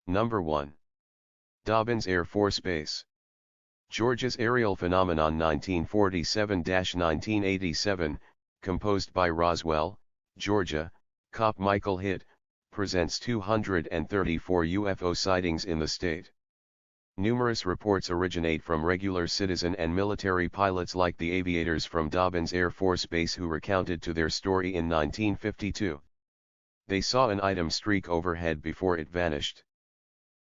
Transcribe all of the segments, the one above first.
Number 1. Dobbins Air Force Base. Georgia's aerial phenomenon 1947-1987, composed by Roswell, Georgia, Cop Michael Hitt, presents 234 UFO sightings in the state. Numerous reports originate from regular citizen and military pilots like the aviators from Dobbins Air Force Base who recounted to their story in 1952. They saw an item streak overhead before it vanished.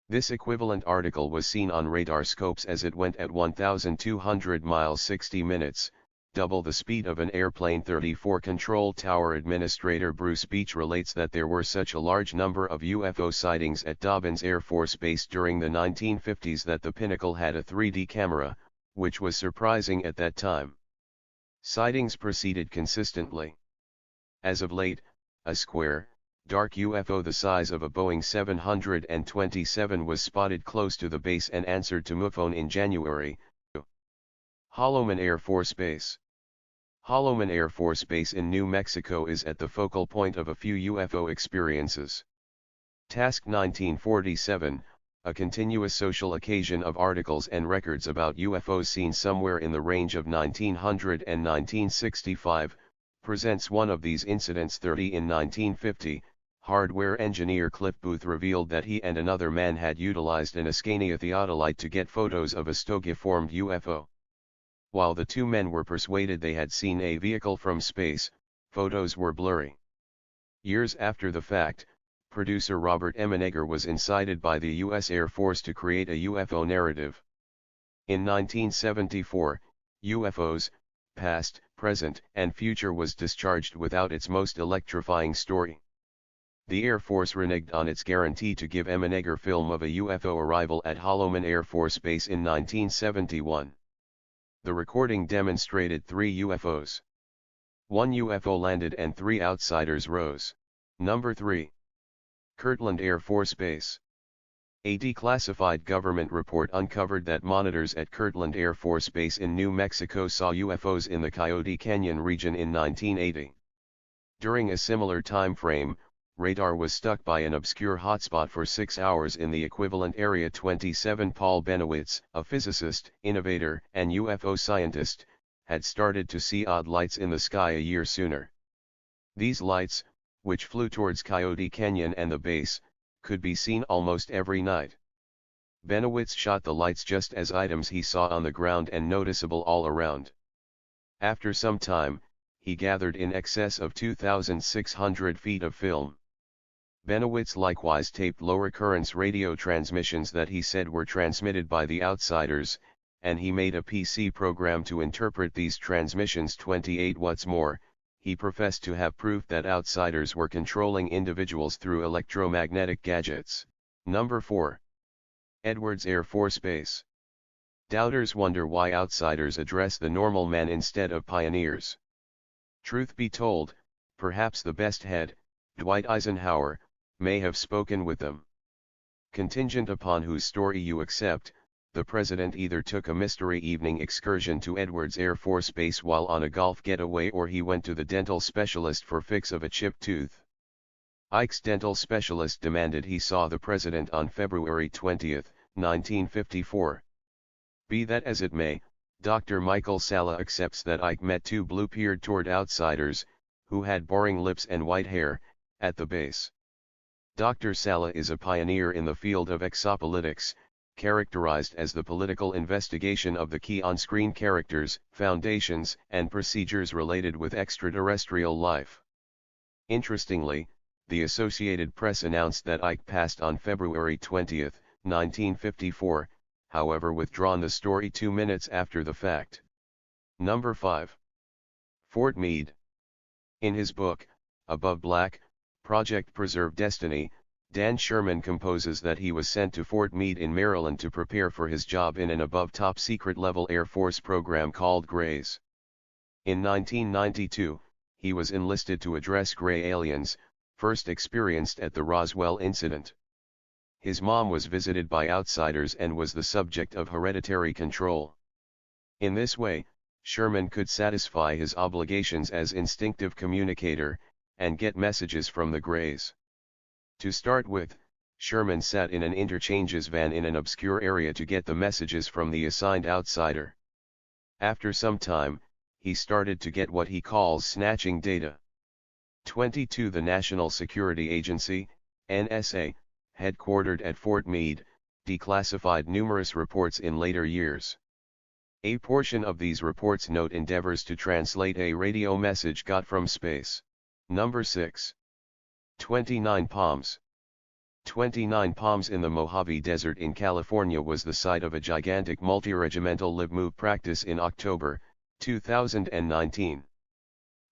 This equivalent article was seen on radar scopes as it went at 1,200 miles 60 minutes, double the speed of an airplane. 34 Control Tower Administrator Bruce Beach relates that there were such a large number of UFO sightings at Dobbins Air Force Base during the 1950s that the Pinnacle had a 3D camera, which was surprising at that time. Sightings proceeded consistently. As of late, a square, dark UFO the size of a Boeing 727 was spotted close to the base and answered to MUFON in January. Holloman Air Force Base. Holloman Air Force Base in New Mexico is at the focal point of a few UFO experiences. Task 1947, a continuous social occasion of articles and records about UFOs seen somewhere in the range of 1900 and 1965, presents one of these incidents. 30 In 1950, hardware engineer Cliff Booth revealed that he and another man had utilized an Ascania theodolite to get photos of a stogie-formed UFO. While the two men were persuaded they had seen a vehicle from space, photos were blurry. Years after the fact, producer Robert Emenegger was incited by the U.S. Air Force to create a UFO narrative. In 1974, UFOs, Past, Present, and Future was discharged without its most electrifying story. The Air Force reneged on its guarantee to give Emenegger film of a UFO arrival at Holloman Air Force Base in 1971. The recording demonstrated 3 UFOs. 1 UFO landed and 3 outsiders rose. Number 3. Kirtland Air Force Base. A declassified government report uncovered that monitors at Kirtland Air Force Base in New Mexico saw UFOs in the Coyote Canyon region in 1980. During a similar time frame, radar was stuck by an obscure hotspot for 6 hours in the equivalent Area 27. Paul Benowitz, a physicist, innovator, and UFO scientist, had started to see odd lights in the sky a year sooner. These lights, which flew towards Coyote Canyon and the base, could be seen almost every night. Benowitz shot the lights just as items he saw on the ground and noticeable all around. After some time, he gathered in excess of 2,600 feet of film. Benowitz likewise taped low-recurrence radio transmissions that he said were transmitted by the outsiders, and he made a PC program to interpret these transmissions. 28 What's more, he professed to have proof that outsiders were controlling individuals through electromagnetic gadgets. Number 4. Edwards Air Force Base. Doubters wonder why outsiders address the normal man instead of pioneers. Truth be told, perhaps the best head, Dwight Eisenhower, may have spoken with them. Contingent upon whose story you accept, the president either took a mystery evening excursion to Edwards Air Force Base while on a golf getaway or he went to the dental specialist for fix of a chipped tooth. Ike's dental specialist demanded he saw the president on February 20, 1954. Be that as it may, Dr. Michael Salla accepts that Ike met 2 blue-bearded outsiders, who had boring lips and white hair, at the base. Dr. Salla is a pioneer in the field of exopolitics, characterized as the political investigation of the key on-screen characters, foundations, and procedures related with extraterrestrial life. Interestingly, the Associated Press announced that Ike passed on February 20, 1954, however withdrawn the story 2 minutes after the fact. Number 5. Fort Meade. In his book, Above Black, Project Preserve Destiny, Dan Sherman composes that he was sent to Fort Meade in Maryland to prepare for his job in an above top-secret level Air Force program called GRAYS. In 1992, he was enlisted to address gray aliens, first experienced at the Roswell incident. His mom was visited by outsiders and was the subject of hereditary control. In this way, Sherman could satisfy his obligations as instinctive communicator, and get messages from the Greys. To start with, Sherman sat in an interchanges van in an obscure area to get the messages from the assigned outsider. After some time, he started to get what he calls snatching data. 22 The National Security Agency, NSA, headquartered at Fort Meade, declassified numerous reports in later years. A portion of these reports note endeavors to translate a radio message got from space. Number 6. 29 Palms. 29 Palms in the Mojave Desert in California was the site of a gigantic multi-regimental live-move practice in October 2019.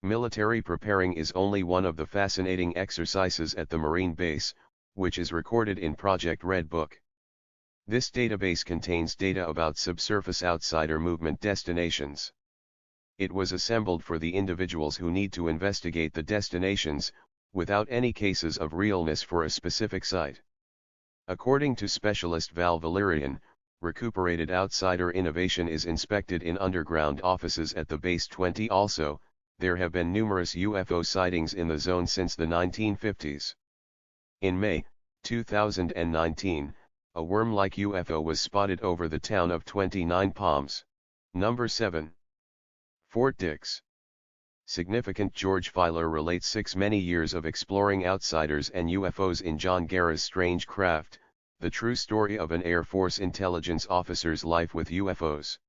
Military preparing is only one of the fascinating exercises at the Marine base, which is recorded in Project Red Book. This database contains data about subsurface outsider movement destinations. It was assembled for the individuals who need to investigate the destinations, without any cases of realness for a specific site. According to specialist Val Valerian, recuperated outsider innovation is inspected in underground offices at the base. 20 Also, there have been numerous UFO sightings in the zone since the 1950s. In May 2019, a worm-like UFO was spotted over the town of 29 Palms. Number 7. Fort Dix. Significant George Filer relates 6 many years of exploring outsiders and UFOs in John Guerra's Strange Craft, the true story of an Air Force intelligence officer's life with UFOs.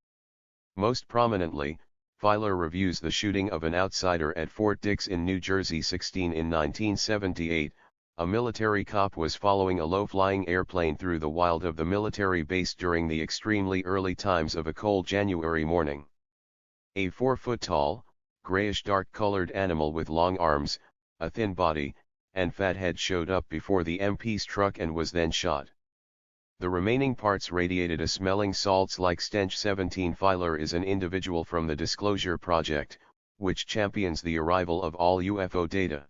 Most prominently, Filer reviews the shooting of an outsider at Fort Dix in New Jersey. 16 In 1978, a military cop was following a low-flying airplane through the wild of the military base during the extremely early times of a cold January morning. A 4-foot-tall, grayish-dark-colored animal with long arms, a thin body, and fat head showed up before the MP struck and was then shot. The remaining parts radiated a smelling salts-like stench. 17 Filer is an individual from the Disclosure Project, which champions the arrival of all UFO data.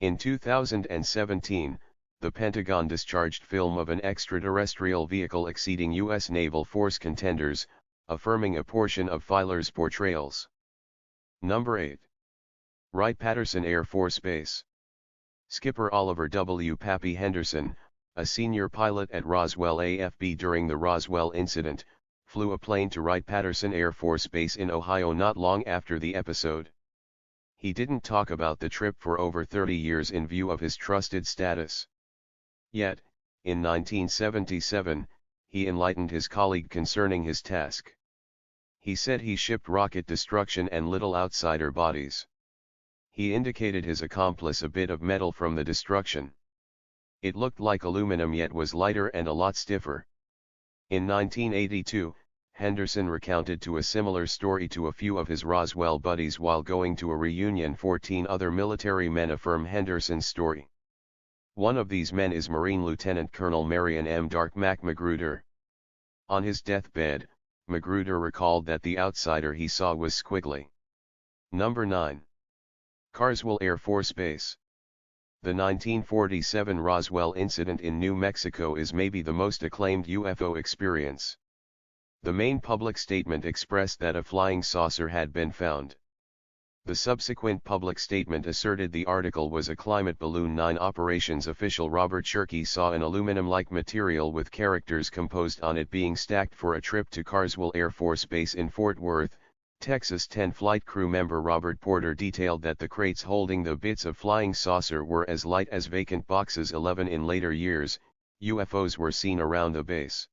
In 2017, the Pentagon discharged film of an extraterrestrial vehicle exceeding U.S. Naval Force contenders, affirming a portion of Filer's portrayals. Number 8. Wright-Patterson Air Force Base. Skipper Oliver W. Pappy Henderson, a senior pilot at Roswell AFB during the Roswell incident, flew a plane to Wright-Patterson Air Force Base in Ohio not long after the episode. He didn't talk about the trip for over 30 years in view of his trusted status. Yet, in 1977, he enlightened his colleague concerning his task. He said he shipped rocket destruction and little outsider bodies. He indicated his accomplice a bit of metal from the destruction. It looked like aluminum yet was lighter and a lot stiffer. In 1982, Henderson recounted to a similar story to a few of his Roswell buddies while going to a reunion. 14 Other military men affirm Henderson's story. One of these men is Marine Lieutenant Colonel Marion M. Dark Mac Magruder. On his deathbed, Magruder recalled that the outsider he saw was squiggly. Number 9. Carswell Air Force Base. The 1947 Roswell incident in New Mexico is maybe the most acclaimed UFO experience. The main public statement expressed that a flying saucer had been found. The subsequent public statement asserted the article was a climate balloon. 9 Operations official Robert Shirkey saw an aluminum-like material with characters composed on it being stacked for a trip to Carswell Air Force Base in Fort Worth, Texas. 10 Flight crew member Robert Porter detailed that the crates holding the bits of flying saucer were as light as vacant boxes. 11 In later years, UFOs were seen around the base.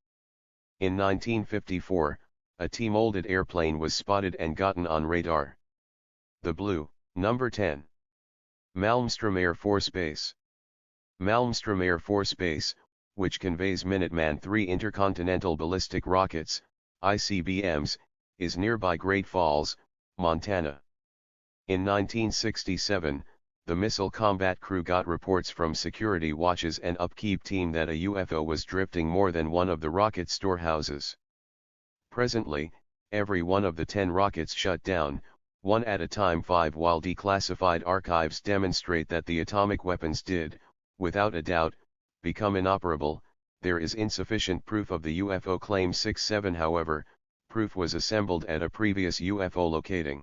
In 1954, a T-molded airplane was spotted and gotten on radar. The Blue. Number 10. Malmstrom Air Force Base. Malmstrom Air Force Base, which conveys Minuteman III intercontinental ballistic rockets, ICBMs, is nearby Great Falls, Montana. In 1967, the missile combat crew got reports from security watches and upkeep team that a UFO was drifting more than one of the rocket storehouses. Presently, every one of the 10 rockets shut down, one at a time. 5 While declassified archives demonstrate that the atomic weapons did, without a doubt, become inoperable, there is insufficient proof of the UFO claim. 6 7 However, proof was assembled at a previous UFO locating.